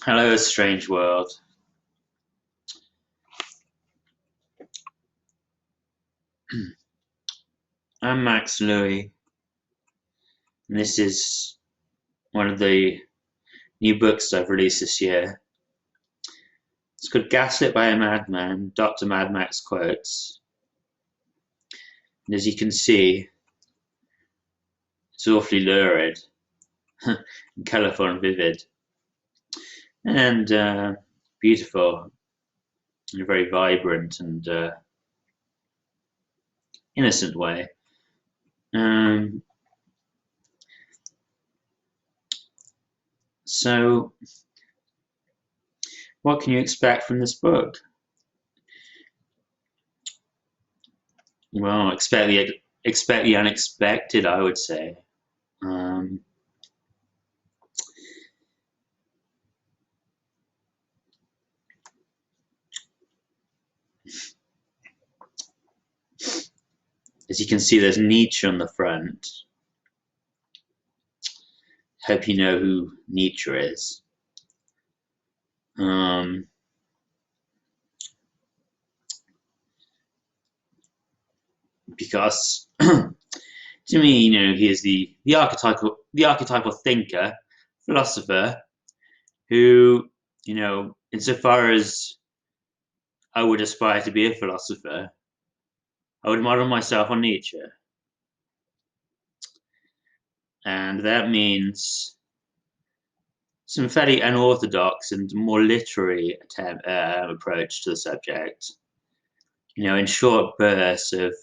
Hello, strange world. I'm Max Louis, and this is one of the new books I've released this year. It's called Gaslit by a Madman, Dr. Mad Max Quotes. And as you can see, it's awfully lurid, and colourful and vivid, and beautiful, in a very vibrant and innocent way. Um, so, what can you expect from this book? Well, expect the unexpected, I would say. Um, as you can see, there's Nietzsche on the front. Hope you know who Nietzsche is. Because to me, he is the archetypal thinker, philosopher, who, insofar as I would aspire to be a philosopher, I would model myself on Nietzsche. And that means some fairly unorthodox and more literary approach to the subject. In short bursts of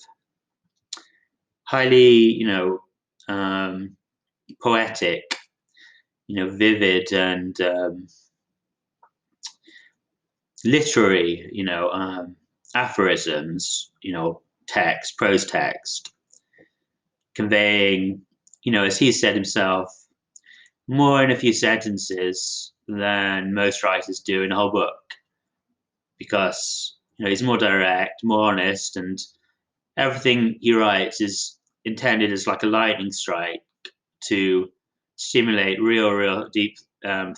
highly, poetic, vivid and literary, aphorisms, prose text, conveying, as he said himself, more in a few sentences than most writers do in a whole book, because he's more direct, more honest, and everything he writes is intended as like a lightning strike to stimulate real deep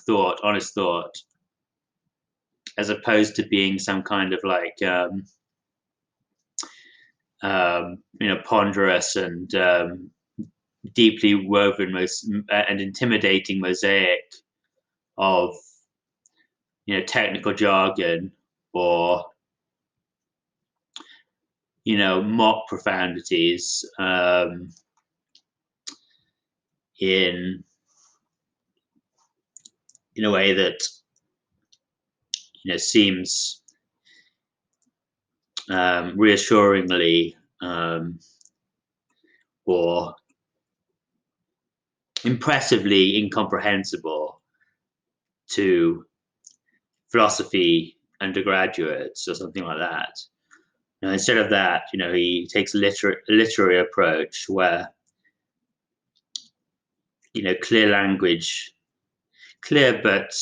thought, honest thought, as opposed to being some kind of like ponderous and deeply woven and intimidating mosaic of technical jargon or mock profanities in a way that seems reassuringly or impressively incomprehensible to philosophy undergraduates or something like that. Instead of that, he takes a literary approach where, clear language, clear but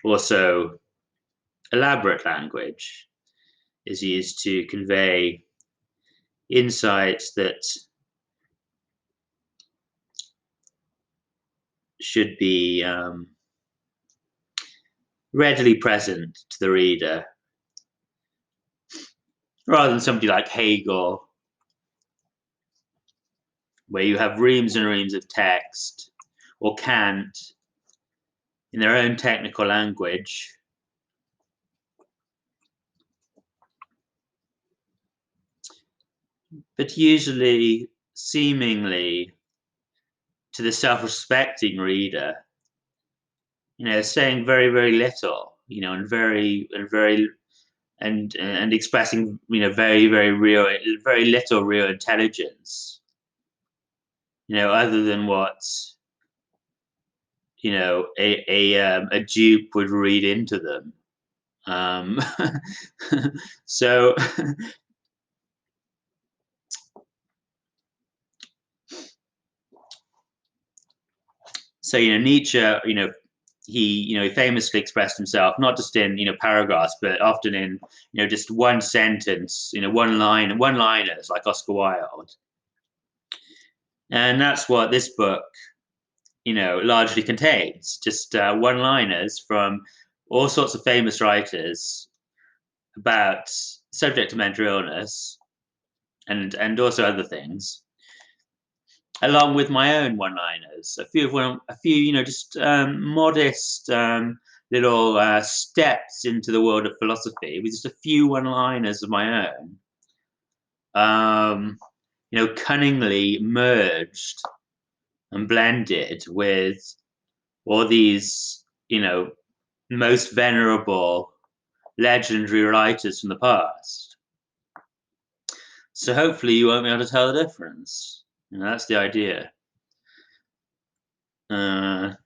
also elaborate language is used to convey insights that should be readily present to the reader, rather than somebody like Hegel, where you have reams and reams of text, or Kant in their own technical language, but usually, seemingly, to the self-respecting reader, saying very, very little, and expressing, very, very real, very little real intelligence, other than what, a dupe would read into them. So, Nietzsche, he famously expressed himself not just in paragraphs, but often in just one sentence, one-liners like Oscar Wilde, and that's what this book largely contains, just one-liners from all sorts of famous writers about subject of mental illness and also other things, along with my own one-liners. A few, just modest little steps into the world of philosophy with just a few one-liners of my own, cunningly merged and blended with all these, most venerable, legendary writers from the past. So hopefully you won't be able to tell the difference. That's the idea. Because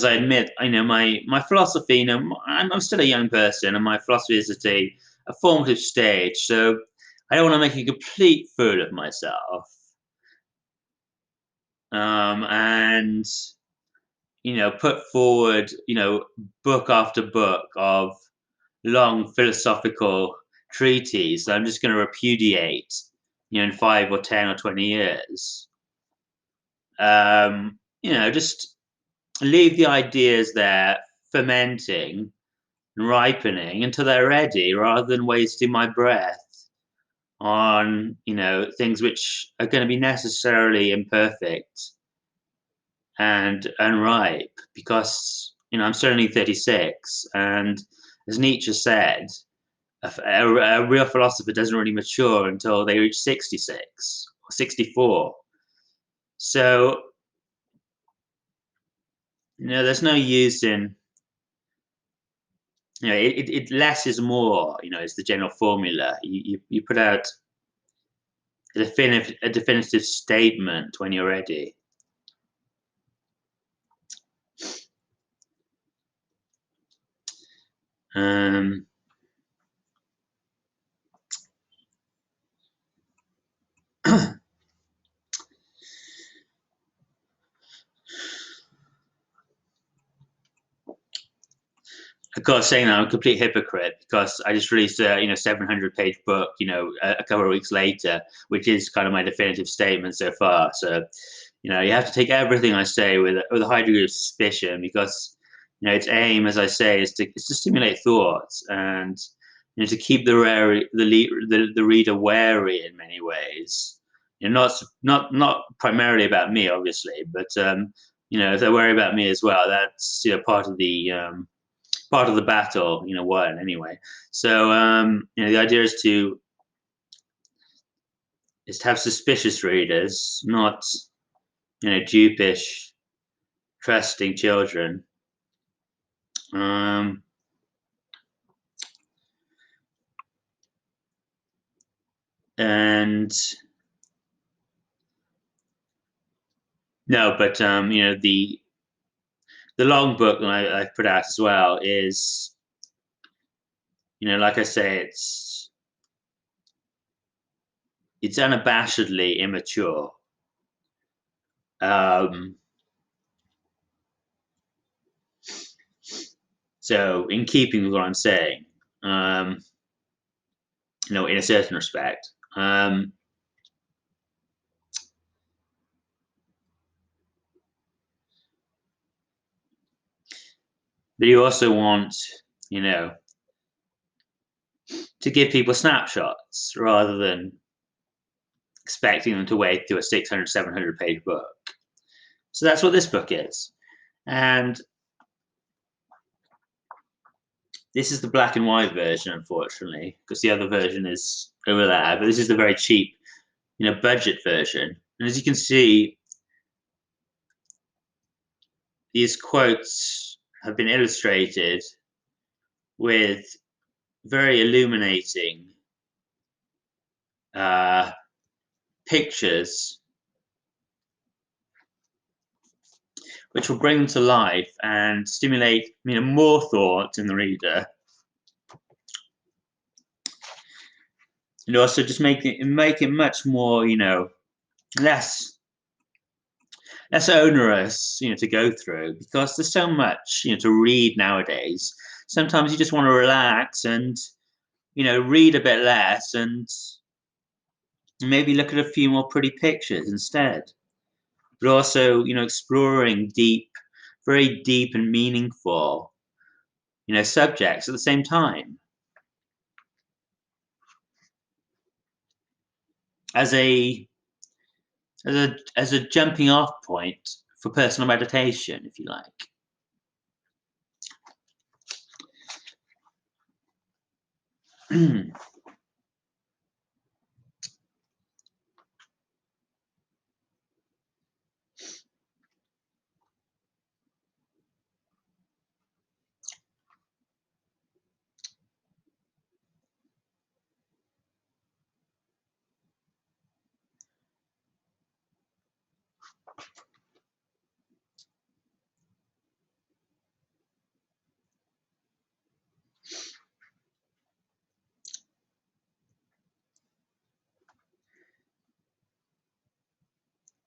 I admit, my philosophy, I'm still a young person, and my philosophy is at a formative stage. So I don't want to make a complete fool of myself. And put forward, book after book of long philosophical treatises that I'm just going to repudiate, in 5 or 10 or 20 years. Just leave the ideas there fermenting and ripening until they're ready, rather than wasting my breath on things which are going to be necessarily imperfect and unripe, because I'm certainly 36, and as Nietzsche said, a real philosopher doesn't really mature until they reach 66 or 64. So there's no use in less is more. Is the general formula. You put out a definitive statement when you're ready. Of course, saying that I'm a complete hypocrite because I just released a 700-page book, a couple of weeks later, which is kind of my definitive statement so far. So, you have to take everything I say with a high degree of suspicion, because its aim, as I say, is to stimulate thoughts and to keep the reader wary in many ways. Not primarily about me, obviously, but if they're worried about me as well, that's part of the battle, won anyway. So the idea is to is to have suspicious readers, not, dupish, trusting children. Um, and no, but the long book that I put out as well is, like I say, it's unabashedly immature. Um, so in keeping with what I'm saying, in a certain respect. But you also want, you know, to give people snapshots rather than expecting them to wade through a 600, 700 page book. So that's what this book is. And this is the black and white version, unfortunately, because the other version is over there. But this is the very cheap, budget version. And as you can see, these quotes have been illustrated with very illuminating pictures, which will bring them to life and stimulate, more thought in the reader, and also just make it much more, less onerous, to go through, because there's so much, to read nowadays. Sometimes you just want to relax and, read a bit less and maybe look at a few more pretty pictures instead. But also, exploring very deep and meaningful, subjects at the same time. As a jumping off point for personal meditation, if you like.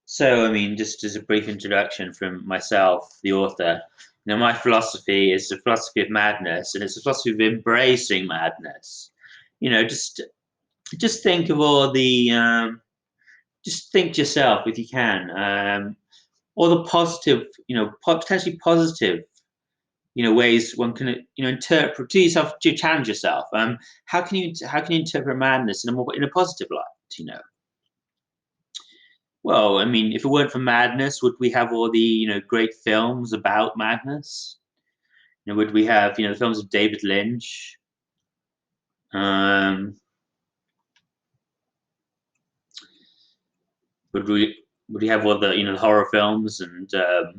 So, I mean, just as a brief introduction from myself, the author, my philosophy is a philosophy of madness, and it's a philosophy of embracing madness. Just think of all the, just think to yourself if you can, all the positive, potentially positive, ways one can, interpret to yourself, to challenge yourself. How can you interpret madness in a positive light? Well, I mean, if it weren't for madness, would we have all the, great films about madness? Would we have, the films of David Lynch? Um, would we have all the, the horror films and, The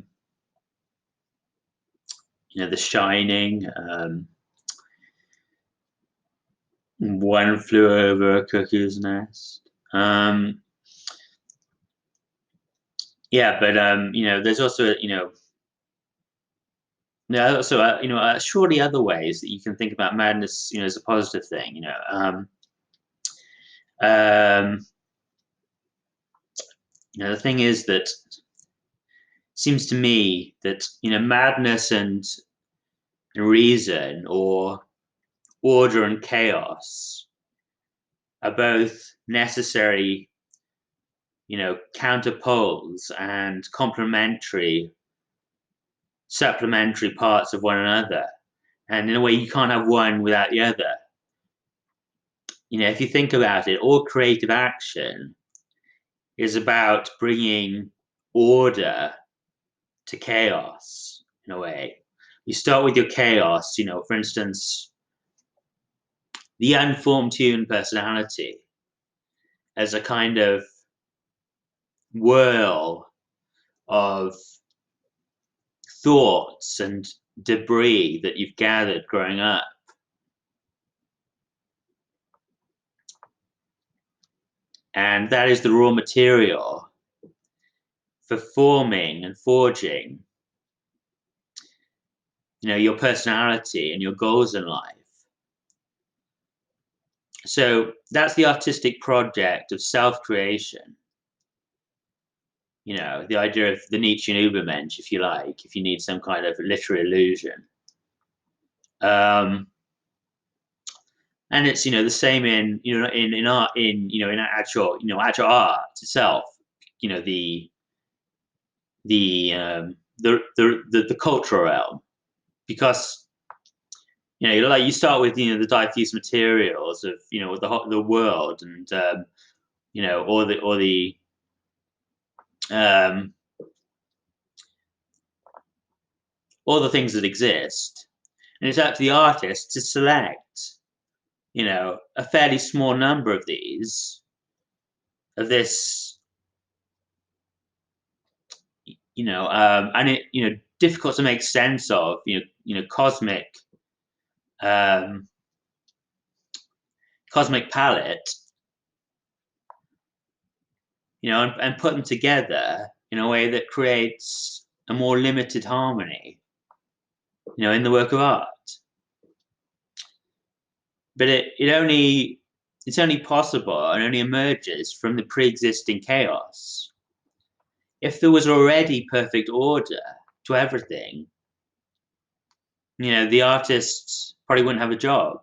Shining, One Flew Over a Cuckoo's Nest? Yeah, but there's also, there are also, surely other ways that you can think about madness, as a positive thing. Um, the thing is that seems to me that madness and reason, or order and chaos, are both necessary, counterpoles and complementary, supplementary parts of one another. And in a way, you can't have one without the other. If you think about it, all creative action is about bringing order to chaos in a way. You start with your chaos, for instance, the unformed human personality. as a kind of whirl of thoughts and debris that you've gathered growing up. And that is the raw material for forming and forging, your personality and your goals in life. So that's the artistic project of self-creation. The idea of the Nietzschean Übermensch, if you like, if you need some kind of literary illusion. And it's the same in art, in actual art itself. The cultural realm, because like you start with the diffuse materials of the world, and um, all the things that exist, and it's up to the artist to select a fairly small number of these, of this, and it difficult to make sense of, cosmic cosmic palette, and put them together in a way that creates a more limited harmony, in the work of art. But it's only possible and only emerges from the pre-existing chaos. If there was already perfect order to everything, the artist probably wouldn't have a job.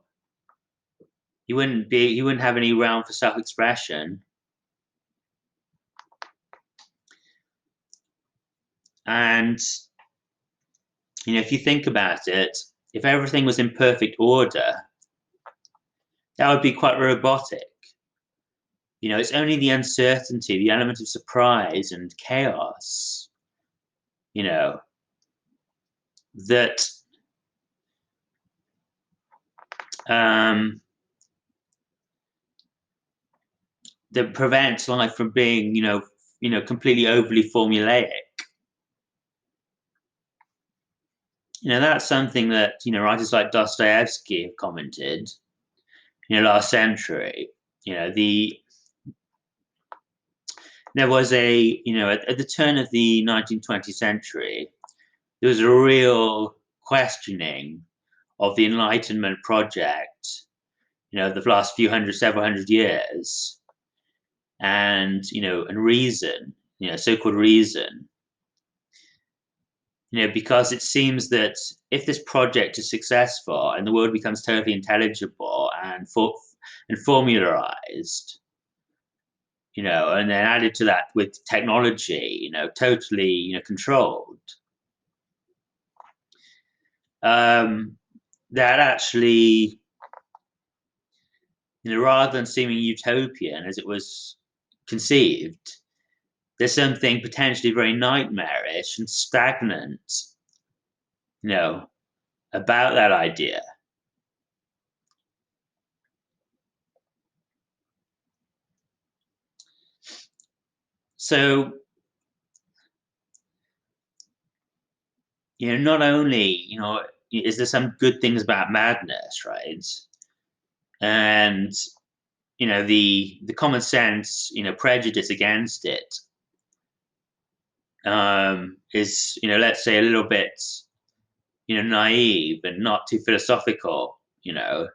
He wouldn't have any realm for self-expression. And if you think about it, if everything was in perfect order, that would be quite robotic. It's only the uncertainty, the element of surprise and chaos, that that prevents life from being, completely overly formulaic. That's something that writers like Dostoevsky have commented. Last century, there was at the turn of the 19th century, there was a real questioning of the Enlightenment project, the last several hundred years, and reason, so-called reason, because it seems that if this project is successful and the world becomes totally intelligible and formularized, and then added to that with technology, totally, controlled, that actually, rather than seeming utopian as it was conceived, there's something potentially very nightmarish and stagnant, about that idea. So, not only, is there some good things about madness, right? And, the common sense, prejudice against it, is, let's say a little bit, naive and not too philosophical, there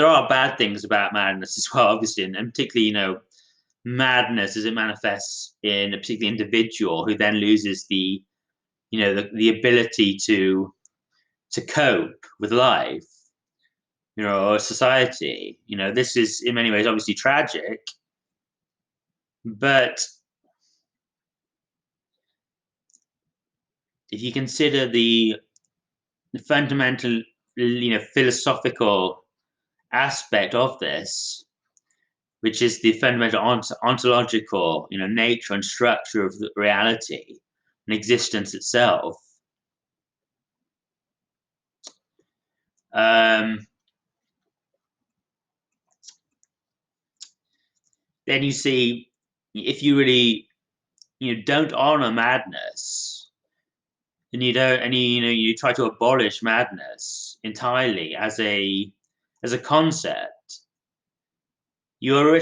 are bad things about madness as well, obviously, and particularly, madness as it manifests in a particular individual who then loses the ability to cope with life, or society. This is in many ways obviously tragic, but if you consider the fundamental, philosophical aspect of this, which is the fundamental ontological, nature and structure of the reality and existence itself, um, then you see if you really don't honor madness, and you don't, and you try to abolish madness entirely as a concept, you're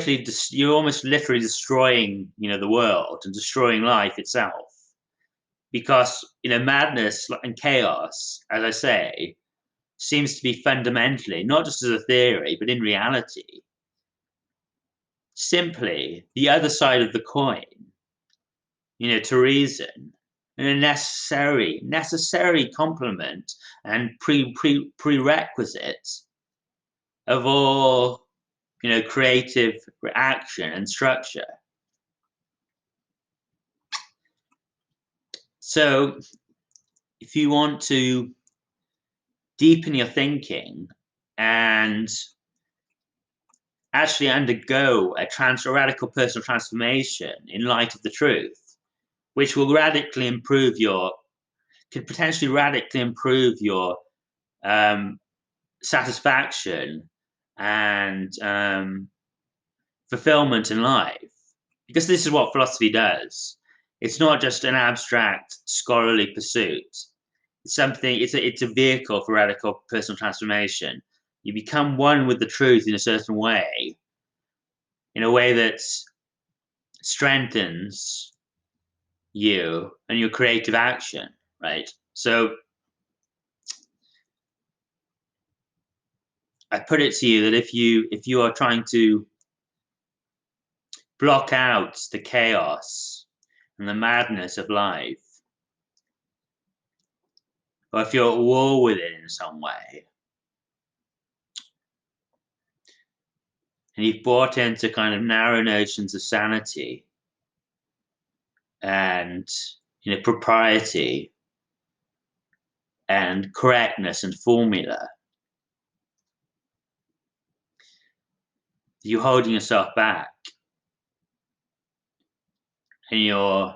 almost literally destroying the world and destroying life itself, because madness and chaos, as I say, seems to be fundamentally, not just as a theory but in reality, simply the other side of the coin, to reason, and a necessary complement and prerequisite of all creative action and structure. So if you want to deepen your thinking and actually undergo a radical personal transformation in light of the truth, which will could potentially radically improve your satisfaction and fulfillment in life. Because this is what philosophy does. It's not just an abstract scholarly pursuit. It's a vehicle for radical personal transformation. You become one with the truth in a certain way, in a way that strengthens you and your creative action, right? So I put it to you that if you are trying to block out the chaos and the madness of life, or if you're at war with it in some way, and you've bought into kind of narrow notions of sanity and propriety and correctness and formula, you're holding yourself back and you're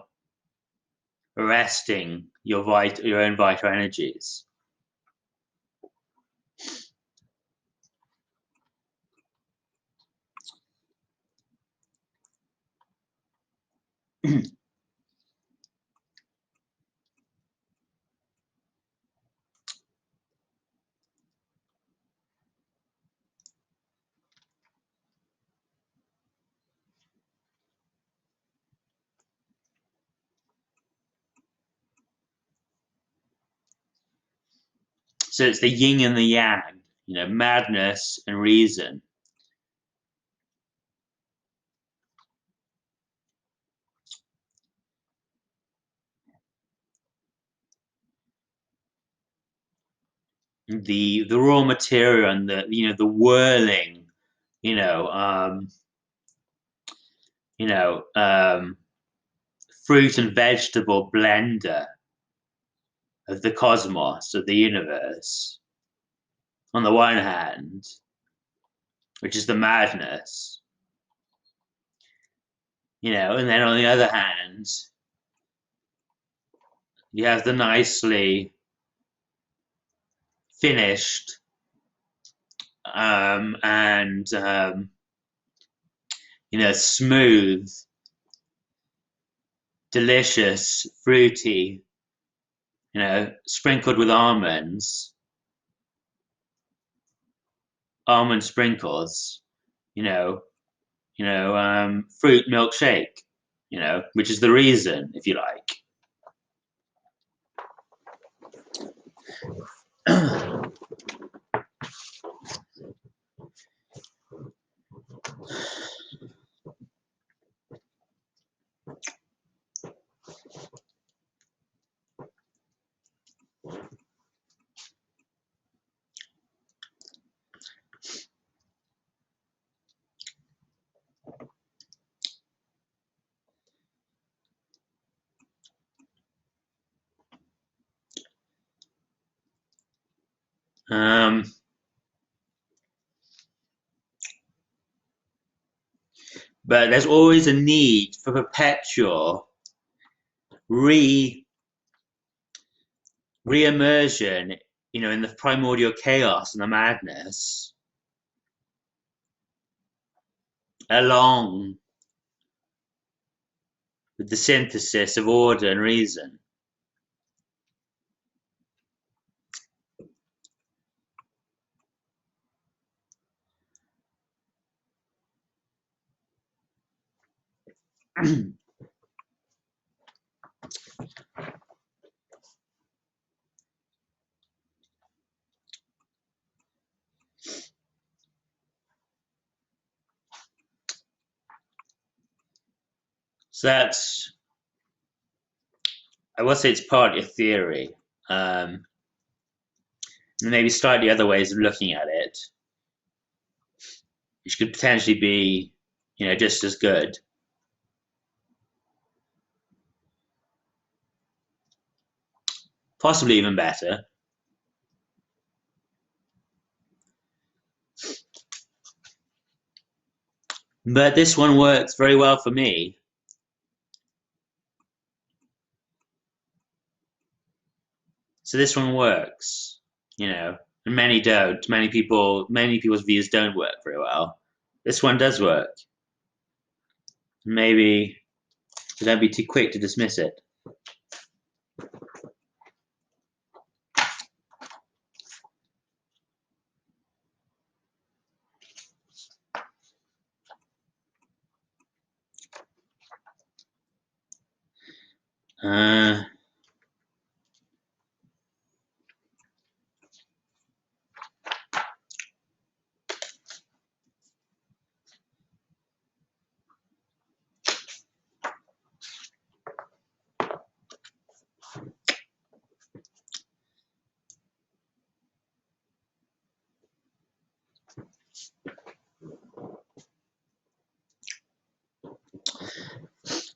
arresting your own vital energies. So it's the yin and the yang, madness and reason. The raw material and the whirling, you know, um, you know, fruit and vegetable blender of the cosmos, of the universe, on the one hand, which is the madness, and then on the other hand, you have the nicely finished and smooth, delicious, fruity, sprinkled with almond sprinkles, fruit milkshake, which is the reason, if you like. But there's always a need for perpetual re-immersion, in the primordial chaos and the madness, along with the synthesis of order and reason. So that's, I would say it's partly a theory. And maybe slightly other ways of looking at it, which could potentially be, just as good. Possibly even better. But this one works very well for me. So this one works, and many don't. Many people's views don't work very well. This one does work. Maybe don't be too quick to dismiss it.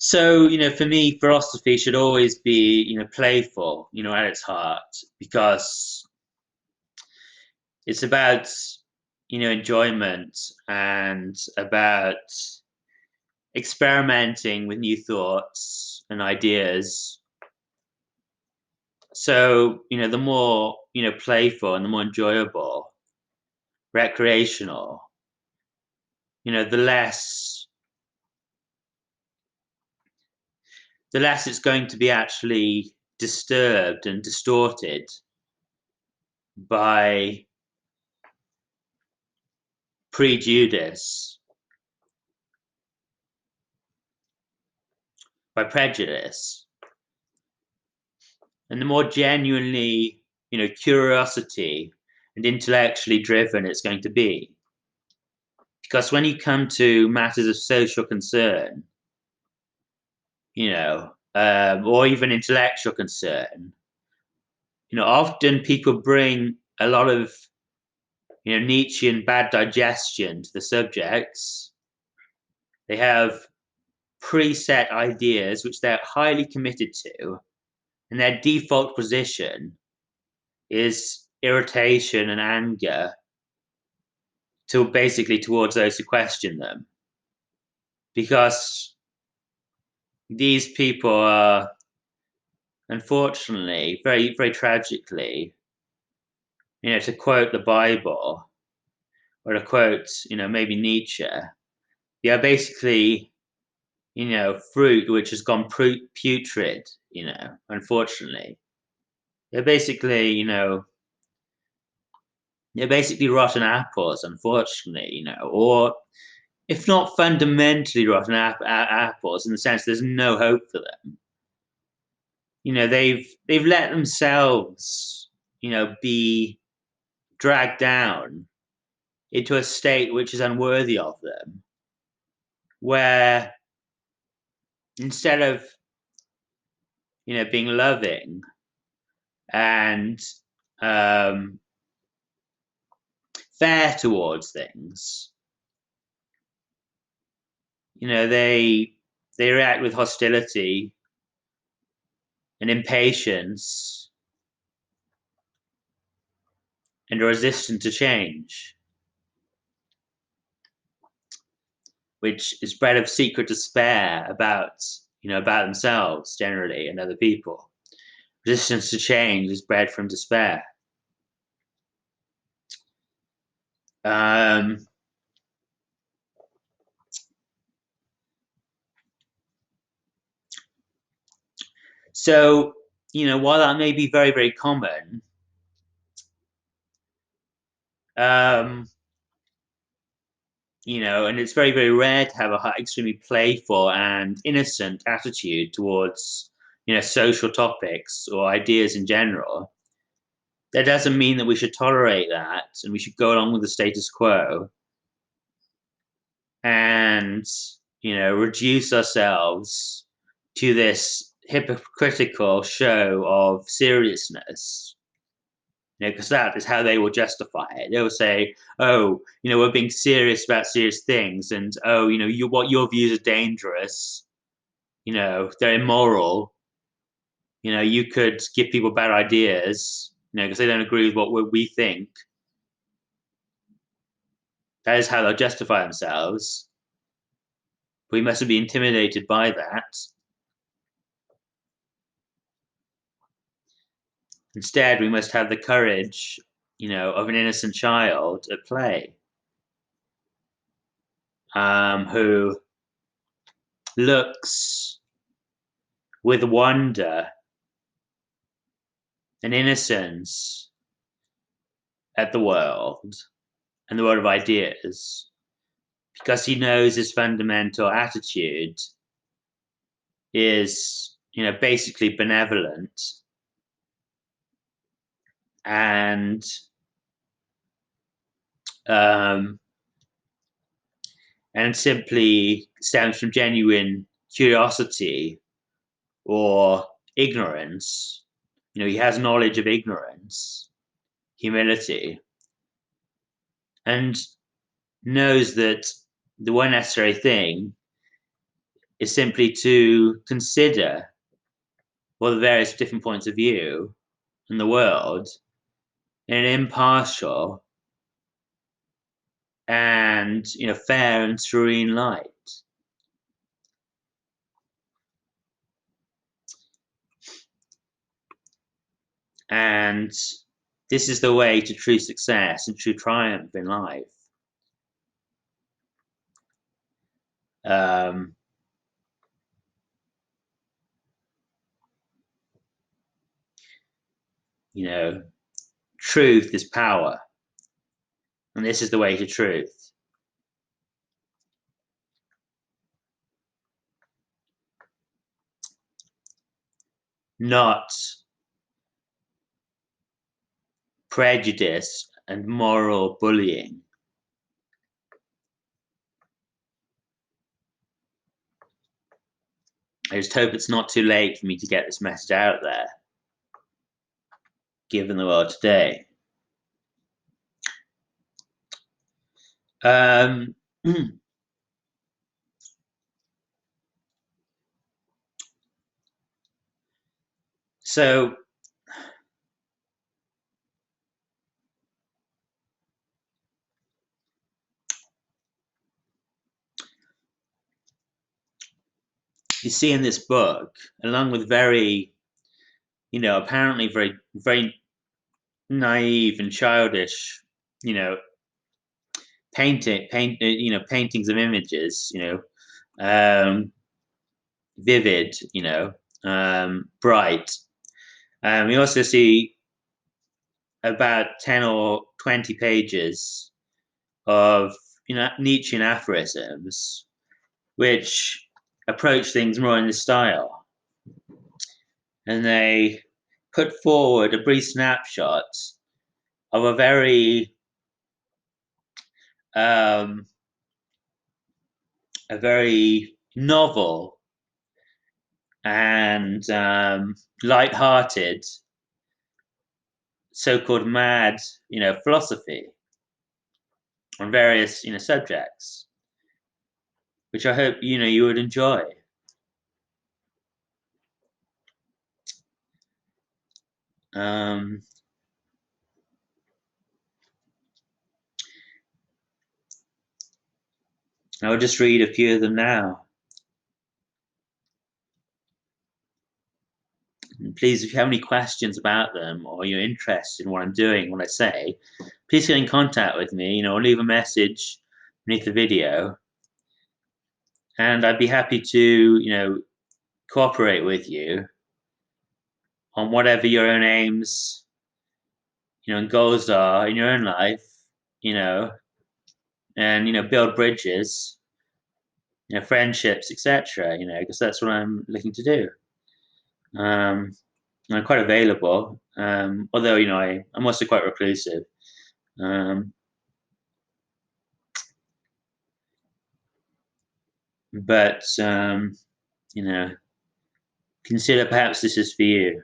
So, for me, philosophy should always be, playful, at its heart, because it's about, enjoyment and about experimenting with new thoughts and ideas. So, the more, playful and the more enjoyable, recreational, the less it's going to be actually disturbed and distorted by prejudice, by prejudice, and the more genuinely, curiosity and intellectually driven it's going to be. Because when you come to matters of social concern, or even intellectual concern, often people bring a lot of, Nietzschean bad digestion to the subjects. They have preset ideas which they're highly committed to, and their default position is irritation and anger basically towards those who question them. Because these people are, unfortunately, very, very tragically, to quote the Bible, or to quote, maybe Nietzsche, they are basically, fruit which has gone putrid, unfortunately. They're basically, rotten apples, unfortunately, or if not fundamentally rotten apples, in the sense there's no hope for them. They've let themselves, be dragged down into a state which is unworthy of them, where instead of, being loving and fair towards things, they react with hostility and impatience and are resistant to change, which is bred of secret despair about themselves generally and other people. Resistance to change is bred from despair. So, while that may be very, very common, and it's very, very rare to have a extremely playful and innocent attitude towards, social topics or ideas in general. That doesn't mean that we should tolerate that and we should go along with the status quo and, reduce ourselves to this hypocritical show of seriousness. Because that is how they will justify it. They will say, "Oh, we're being serious about serious things, and oh, what your views are dangerous. They're immoral. You could give people bad ideas. Because they don't agree with what we think." That is how they'll justify themselves. We mustn't be intimidated by that. Instead, we must have the courage, of an innocent child at play, who looks with wonder and innocence at the world and the world of ideas, because he knows his fundamental attitude is, basically benevolent and um, simply stems from genuine curiosity or ignorance. He has knowledge of ignorance, humility, and knows that the one necessary thing is simply to consider all the various different points of view in the world in an impartial and fair and serene light. And this is the way to true success and true triumph in life. Um, Truth is power, and this is the way to truth. Not prejudice and moral bullying. I just hope it's not too late for me to get this message out there, given the world today. Um, so, you see in this book, along with very, apparently very, very naive and childish, paintings of images, vivid, bright. We also see about 10 or 20 pages of, Nietzschean aphorisms, which approach things more in this style. And they put forward a brief snapshot of a very novel and light-hearted, so-called mad, philosophy on various, subjects, which I hope you would enjoy. I'll just read a few of them now. And please, if you have any questions about them or you're interested in what I'm doing, what I say, please get in contact with me, or leave a message beneath the video. And I'd be happy to, cooperate with you on whatever your own aims, and goals are in your own life, you know, and build bridges, friendships, etc. Because that's what I'm looking to do. Um, I'm quite available, although I'm also quite reclusive. Um, but you know, consider perhaps this is for you.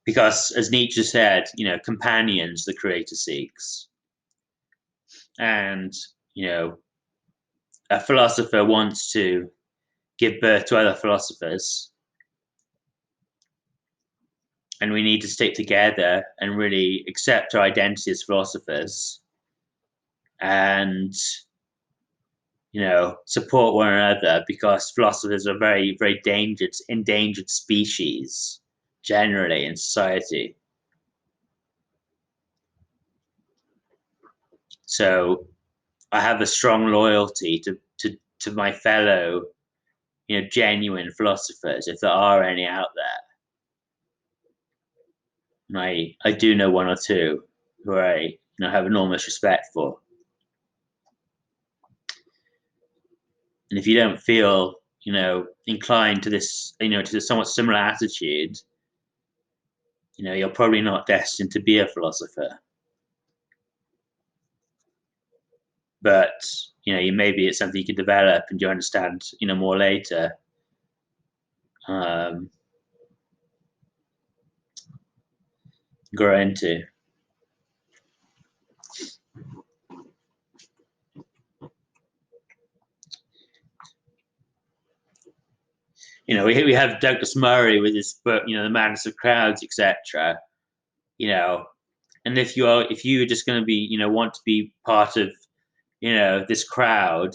Because, as Nietzsche said, companions the creator seeks, and you know, a philosopher wants to give birth to other philosophers, and we need to stick together and really accept our identity as philosophers, and support one another, because philosophers are very, very endangered species generally in society. So I have a strong loyalty to my fellow, genuine philosophers, if there are any out there. And I do know one or two who I have enormous respect for. And if you don't feel inclined to this, to a somewhat similar attitude, you're probably not destined to be a philosopher. But maybe it's something you can develop and you understand more later. um, Grow into. We have Douglas Murray with his book, The Madness of Crowds, etc. And if you're just going to be, want to be part of, this crowd,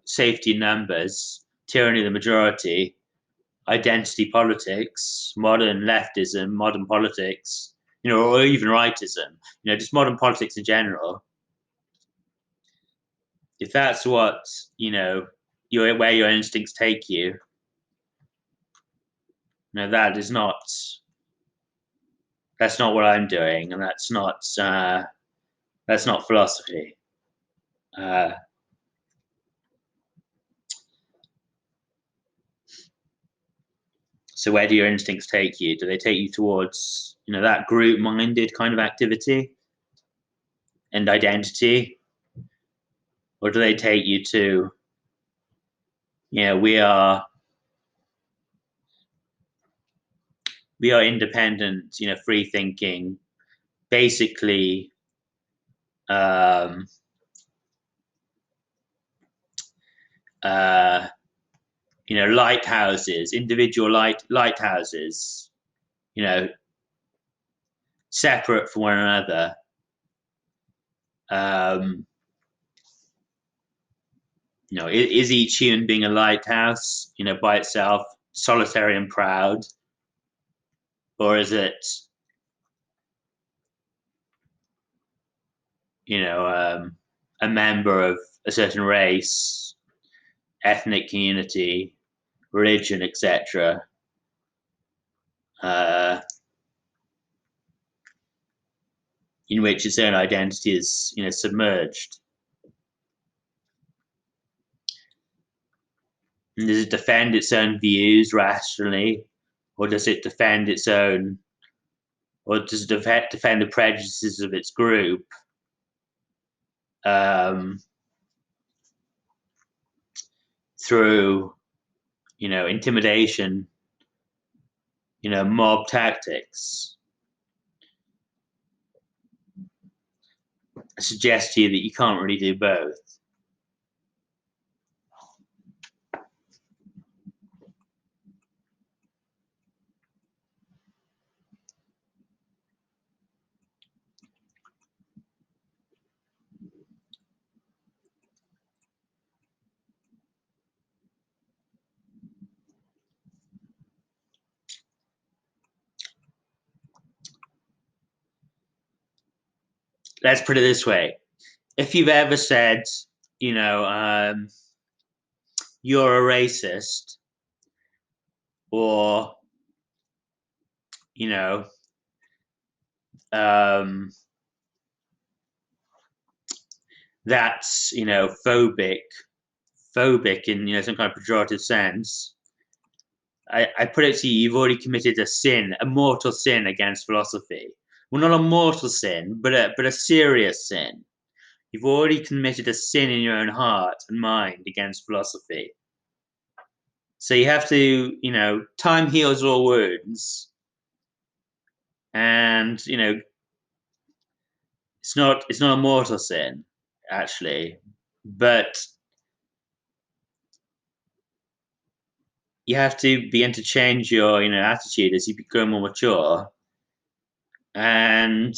safety in numbers, tyranny of the majority, identity politics, modern leftism, modern politics, or even rightism, just modern politics in general. If that's what where your instincts take you, that is not. That's not what I'm doing, and that's not philosophy. Uh, so where do your instincts take you? Do they take you towards that group-minded kind of activity and identity, or do they take you to we are independent, free thinking, basically um, uh, lighthouses, individual lighthouses, separate from one another. Um, is each human being a lighthouse, by itself, solitary and proud, or is it, a member of a certain race, ethnic community, religion, etc., in which its own identity is, submerged? And does it defend its own views rationally, or does it defend its own, or does it defend the prejudices of its group? Um, through, intimidation, mob tactics? I suggest to you that you can't really do both. let's put it this way. If you've ever said, you're a racist, or, you know, um, that's, phobic in, some kind of pejorative sense, I put it to you, you've already committed a mortal sin against philosophy. Well, not a mortal sin, but a serious sin. You've already committed a sin in your own heart and mind against philosophy. So you have to, time heals all wounds, and it's not a mortal sin, actually, but you have to begin to change your, attitude as you become more mature, and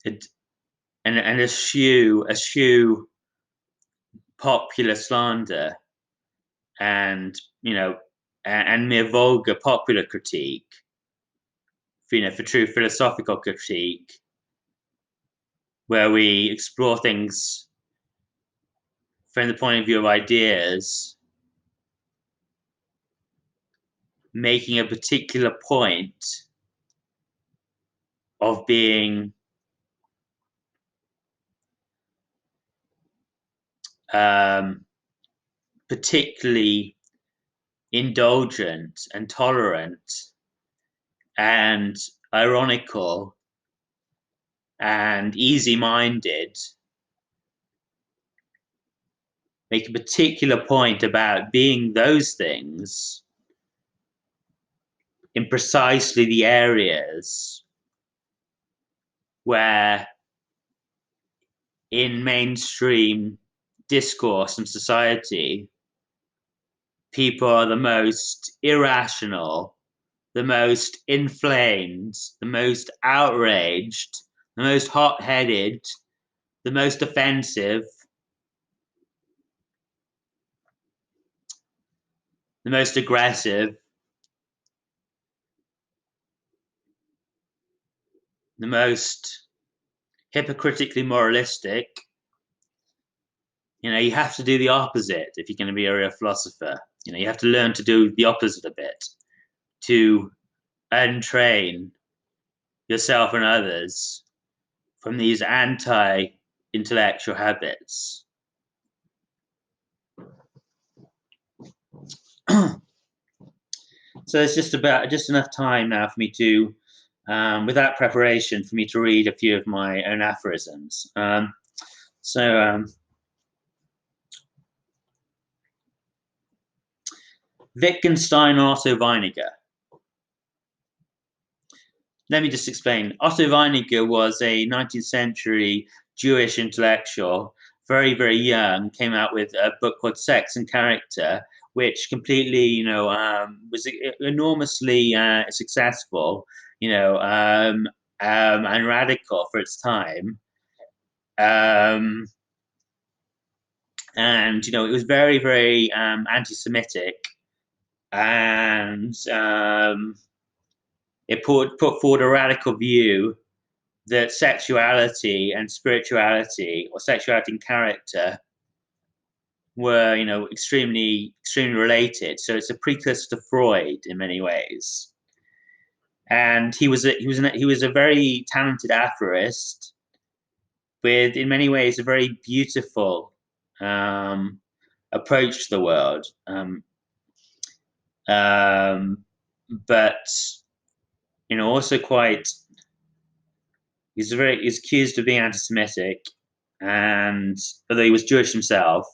it, and eschew popular slander, and and mere vulgar popular critique, for true philosophical critique, where we explore things from the point of view of ideas, making a particular point of being um, particularly indulgent and tolerant and ironical and easy-minded, make a particular point about being those things in precisely the areas where, in mainstream discourse and society, people are the most irrational, the most inflamed, the most outraged, the most hot-headed, the most offensive, the most aggressive, the most hypocritically moralistic. You have to do the opposite if you're going to be a real philosopher. You have to learn to do the opposite a bit, to untrain yourself and others from these anti-intellectual habits. So it's just enough time now for me to, without preparation, for me to read a few of my own aphorisms. So Wittgenstein, Otto Weininger. Let me just explain. Otto Weininger was a 19th century Jewish intellectual, very, very young, came out with a book called Sex and Character, which completely, was enormously successful, and radical for its time. And, it was very, very anti-Semitic, and it put forward a radical view that sexuality and spirituality, or sexuality and character, were, extremely, extremely related. So it's a precursor to Freud in many ways. And he was a very talented aphorist with, in many ways, a very beautiful approach to the world. But also quite. He's accused of being anti-Semitic, and although he was Jewish himself,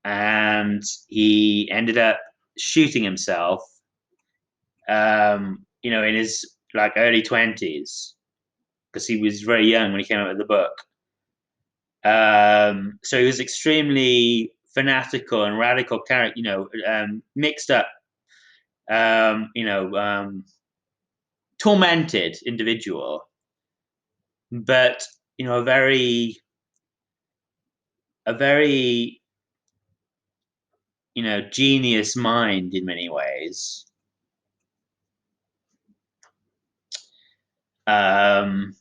and he ended up shooting himself, in his early 20s, because he was very young when he came out with the book. So he was extremely fanatical and radical character, mixed up, tormented individual, but a very genius mind in many ways. um,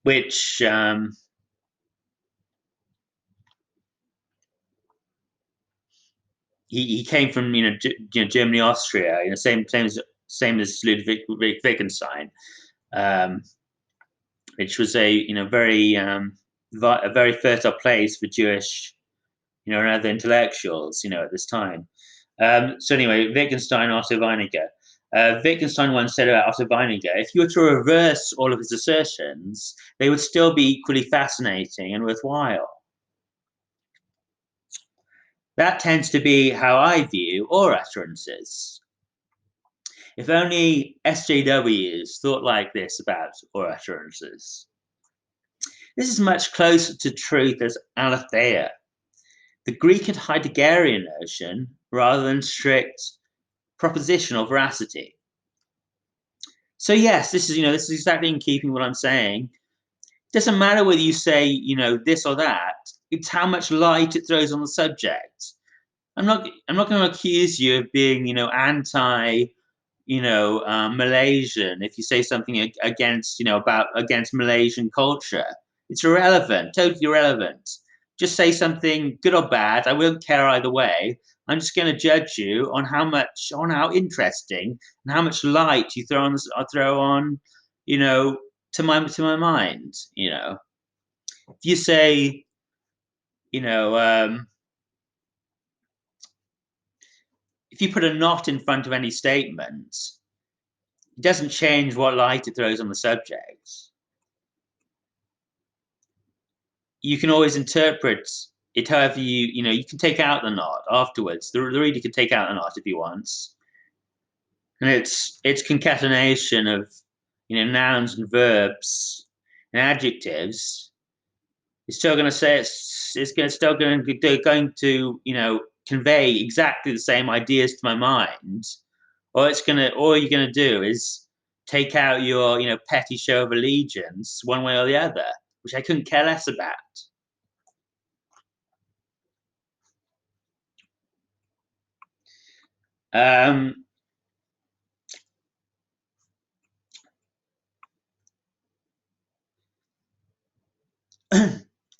which he came from Germany, Austria, same as Ludwig Wittgenstein, um, which was a very fertile place for Jewish and other intellectuals at this time. So anyway, Wittgenstein, Otto Weininger. Wittgenstein once said about Otto Weininger, if you were to reverse all of his assertions, they would still be equally fascinating and worthwhile. That tends to be how I view all utterances. If only SJWs thought like this about all utterances. This is much closer to truth as aletheia, the Greek and Heideggerian notion, rather than strict propositional veracity. So yes, this is exactly in keeping with what I'm saying. It doesn't matter whether you say, this or that. It's how much light it throws on the subject. I'm not going to accuse you of being, anti, Malaysian if you say something against Malaysian culture. It's irrelevant, totally irrelevant. Just say something good or bad. I won't care either way. I'm just going to judge you on how interesting and how much light you throw on, to my mind. If you say, you know, if you put a not in front of any statement, it doesn't change what light it throws on the subject. You can always interpret it however you can take out the not afterwards. The reader can take out the not if he wants. And it's concatenation of nouns and verbs and adjectives. It's still going to say still going to convey exactly the same ideas to my mind. All you're gonna do is take out your petty show of allegiance one way or the other, which I couldn't care less about. Um,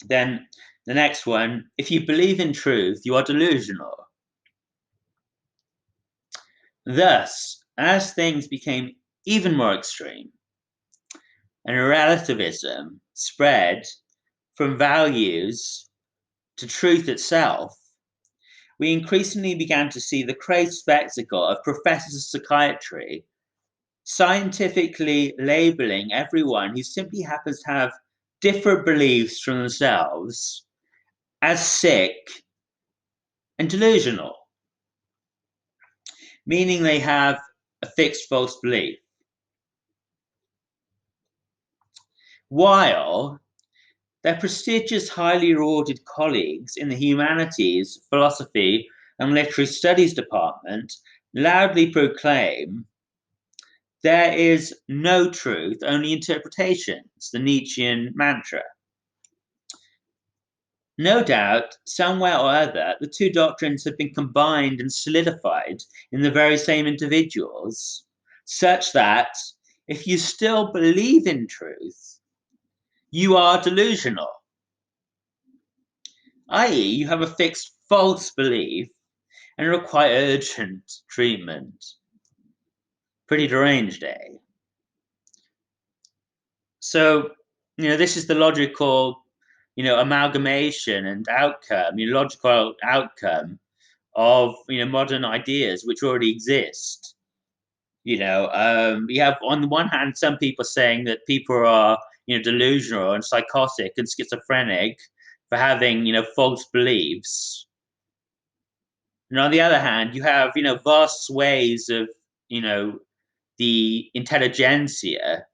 then the next one, if you believe in truth, you are delusional. Thus, as things became even more extreme, and relativism spread from values to truth itself, we increasingly began to see the crazed spectacle of professors of psychiatry scientifically labeling everyone who simply happens to have different beliefs from themselves as sick and delusional, meaning they have a fixed false belief. While their prestigious, highly rewarded colleagues in the humanities, philosophy, and literary studies department loudly proclaim there is no truth, only interpretations, the Nietzschean mantra. No doubt, somewhere or other, the two doctrines have been combined and solidified in the very same individuals, such that if you still believe in truth, you are delusional, i.e., you have a fixed false belief and require urgent treatment. Pretty deranged, eh? So, this is the logical, amalgamation and outcome, logical outcome of modern ideas which already exist. You have on the one hand some people saying that people are delusional and psychotic and schizophrenic for having false beliefs, and on the other hand you have vast swathes of the intelligentsia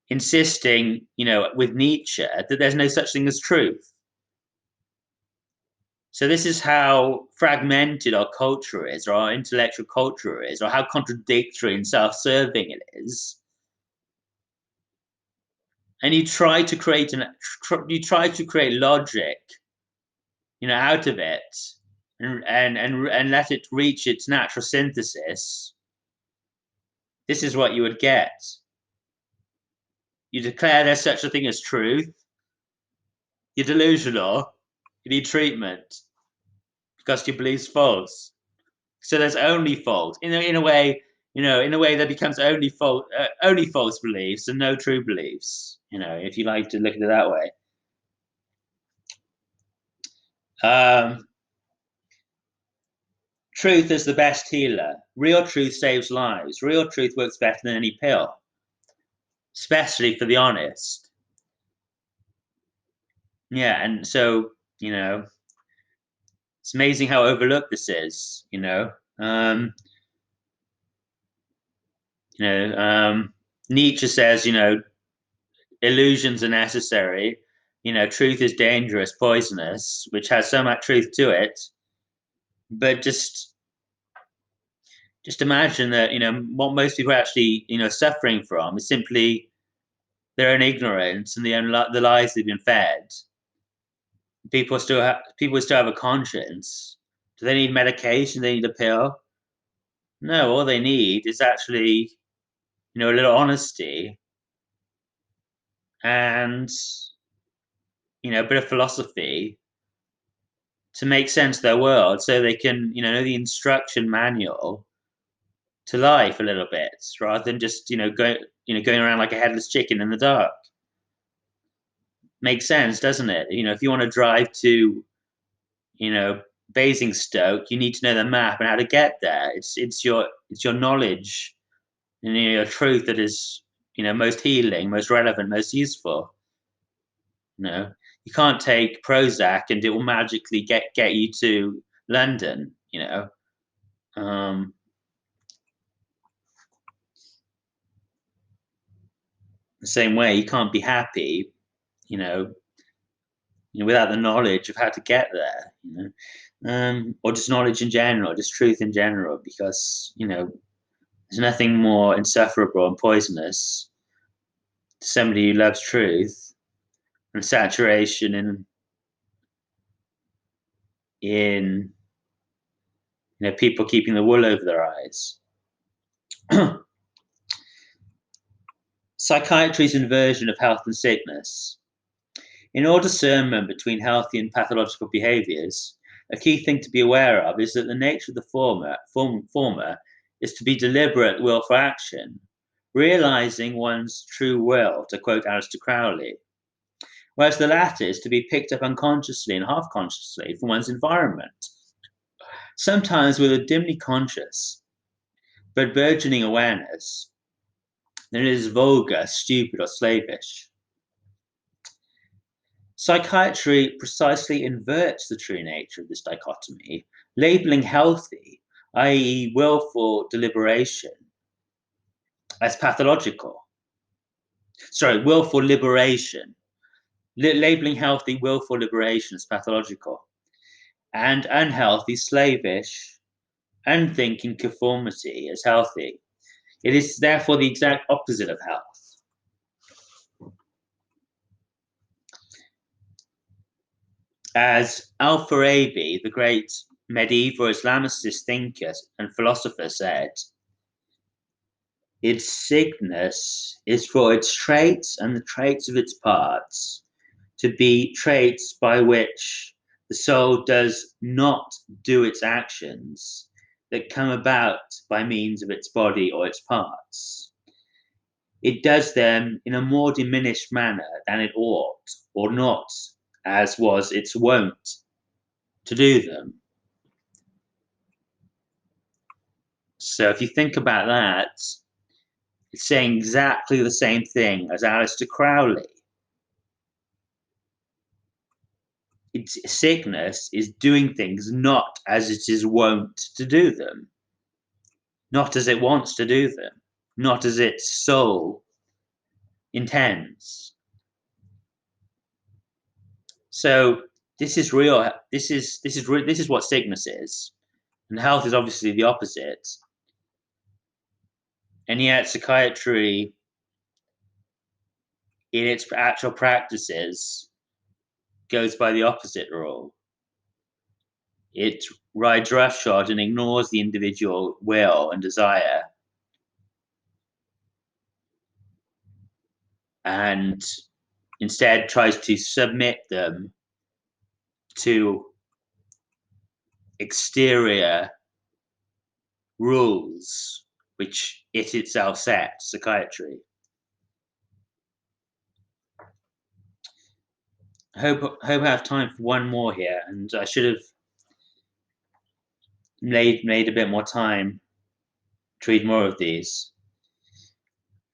insisting with Nietzsche that there's no such thing as truth. So this is how fragmented our culture is, or our intellectual culture is, or how contradictory and self-serving it is. And you try to create logic, out of it, and let it reach its natural synthesis, this is what you would get. You declare there's such a thing as truth. You're delusional. You need treatment because your belief's false. So there's only false in a way. In a way that becomes only false beliefs and no true beliefs. If you like to look at it that way. Truth is the best healer. Real truth saves lives. Real truth works better than any pill, especially for the honest. Yeah, and so it's amazing how overlooked this is. Nietzsche says, illusions are necessary. Truth is dangerous, poisonous, which has so much truth to it. But just imagine that what most people are actually suffering from is simply their own ignorance and the lies they've been fed. People still have a conscience. Do they need medication? Do they need a pill? No, all they need is actually a little honesty and a bit of philosophy to make sense of their world, so they can know the instruction manual to life a little bit, rather than just going around like a headless chicken in the dark. Makes sense, doesn't it? If you want to drive to Basingstoke, you need to know the map and how to get there. It's your knowledge and your truth that is most healing, most relevant, most useful. You can't take Prozac and it will magically get you to London. Um, the same way, you can't be happy, without the knowledge of how to get there. Or just knowledge in general, just truth in general, because there's nothing more insufferable and poisonous to somebody who loves truth and saturation in people keeping the wool over their eyes. Psychiatry's inversion of health and sickness. In all discernment between healthy and pathological behaviors, a key thing to be aware of is that the nature of the former is to be deliberate willful action, realizing one's true will, to quote Aleister Crowley, whereas the latter is to be picked up unconsciously and half-consciously from one's environment, sometimes with a dimly conscious but burgeoning awareness that it is vulgar, stupid, or slavish. Psychiatry precisely inverts the true nature of this dichotomy, labeling healthy, i.e., willful deliberation, as pathological. Willful liberation. Labeling healthy, willful liberation as pathological, and unhealthy, slavish, unthinking conformity as healthy. It is therefore the exact opposite of health. As Al-Farabi, the great medieval Islamist thinker and philosopher, said, its sickness is for its traits and the traits of its parts to be traits by which the soul does not do its actions that come about by means of its body or its parts. It does them in a more diminished manner than it ought, or not as was its wont to do them. So if you think about that, it's saying exactly the same thing as Aleister Crowley. Its sickness is doing things not as it is wont to do them, not as it wants to do them, not as its soul intends. So this is real. This is what sickness is, and health is obviously the opposite. And yet, psychiatry, in its actual practices, goes by the opposite rule. It rides roughshod and ignores the individual will and desire, and instead tries to submit them to exterior rules which it itself sets, psychiatry. Hope I have time for one more here, and I should have made a bit more time to read more of these.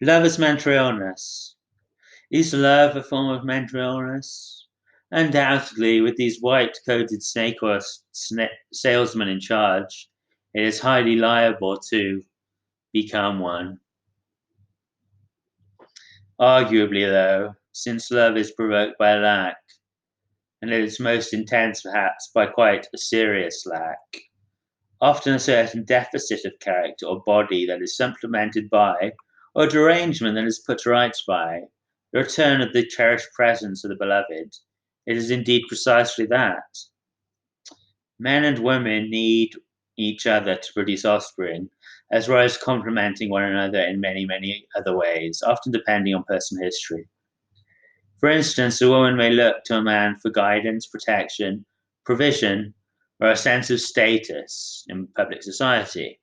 Love is mental illness. Is love a form of mental illness? Undoubtedly, with these white-coated snake oil salesmen in charge, it is highly liable to become one. Arguably, though, since love is provoked by lack, and at its most intense perhaps by quite a serious lack, often a certain deficit of character or body that is supplemented by, or derangement that is put to rights by, the return of the cherished presence of the beloved, it is indeed precisely that. Men and women need each other to produce offspring, as well as complementing one another in many, many other ways, often depending on personal history. For instance, a woman may look to a man for guidance, protection, provision, or a sense of status in public society,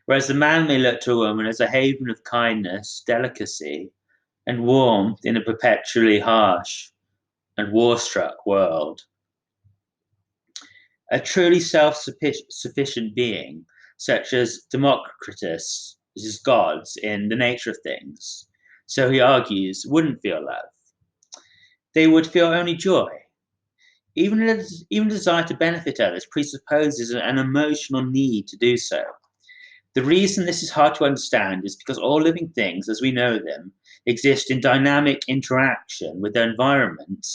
whereas the man may look to a woman as a haven of kindness, delicacy, and warmth in a perpetually harsh and war-struck world. A truly self-sufficient being, such as Democritus, is gods in The Nature of Things, so he argues, wouldn't feel love. They would feel only joy. Even desire to benefit others presupposes an emotional need to do so. The reason this is hard to understand is because all living things, as we know them, exist in dynamic interaction with their environment,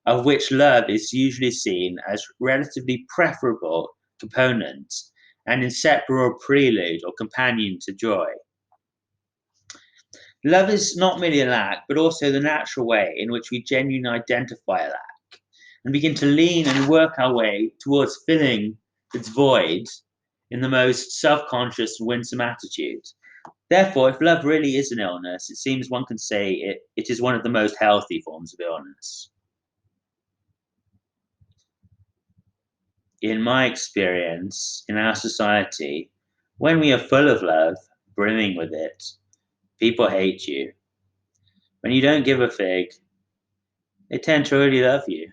of which love is usually seen as relatively preferable component and inseparable prelude or companion to joy. Love is not merely a lack, but also the natural way in which we genuinely identify a lack and begin to lean and work our way towards filling its void in the most self-conscious, winsome attitude. Therefore, if love really is an illness, it seems one can say it is one of the most healthy forms of illness. In my experience, in our society, when we are full of love, brimming with it, people hate you. When you don't give a fig, they tend to really love you.